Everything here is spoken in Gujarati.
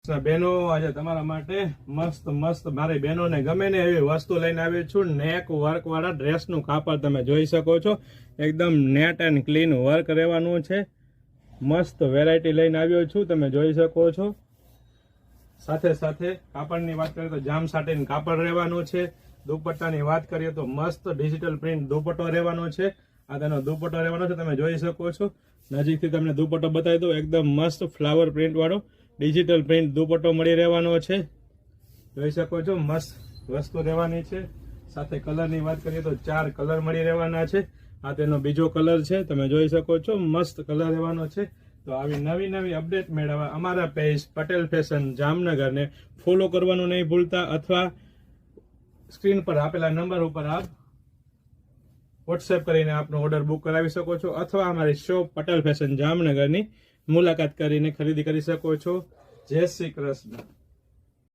બહેનો આજે તમારા માટે મસ્ત મસ્ત મારી બહેનોને ગમે ને એવી વસ્તુ લઈને આવ્યો છું. નેક વર્ક વાળા ડ્રેસનું કાપડ તમે જોઈ શકો છો. એકદમ નેટ એન્ડ ક્લીન વર્ક રહેવાનું છે. મસ્ત વેરાયટી લઈને આવ્યો છું, તમે જોઈ શકો છો. સાથે સાથે કાપડની વાત કરીએ તો જામ સાટીન કાપડ રહેવાનું છે. દુપટ્ટાની વાત કરીએ તો મસ્ત ડિજિટલ પ્રિન્ટ દુપટ્ટો રહેવાનો છે. આ તેનો દુપટ્ટો રહેવાનો છે, તમે જોઈ શકો છો. નજીકથી તમને દુપટ્ટો બતાવી દઉં. એકદમ મસ્ત ફ્લાવર પ્રિન્ટ વાળો ડિજિટલ પ્રિન્ટ દુપટ્ટો મળી રહેવાનો છે, જોઈ શકો છો. મસ્ત વસ્તુ રહેવાની છે. સાથે કલરની વાત કરીએ તો 4 કલર મળી રહેવાના છે. આ તેનો બીજો કલર છે, તમે જોઈ શકો છો. મસ્ત કલર રહેવાનો છે. તો આવી નવી નવી અપડેટ મેળવવા અમારા પેજ પટેલ ફેશન જામનગરને ફોલો કરવાનું નહીં ભૂલતા, અથવા સ્ક્રીન પર આપેલા નંબર ઉપર આપ વોટ્સએપ કરીને આપનો ઓર્ડર બુક કરાવી શકો છો, અથવા અમારી શોપ પટેલ ફેશન જામનગરની મુલાકાત કરીને ખરીદી કરી શકો છો. જય શ્રી કૃષ્ણ.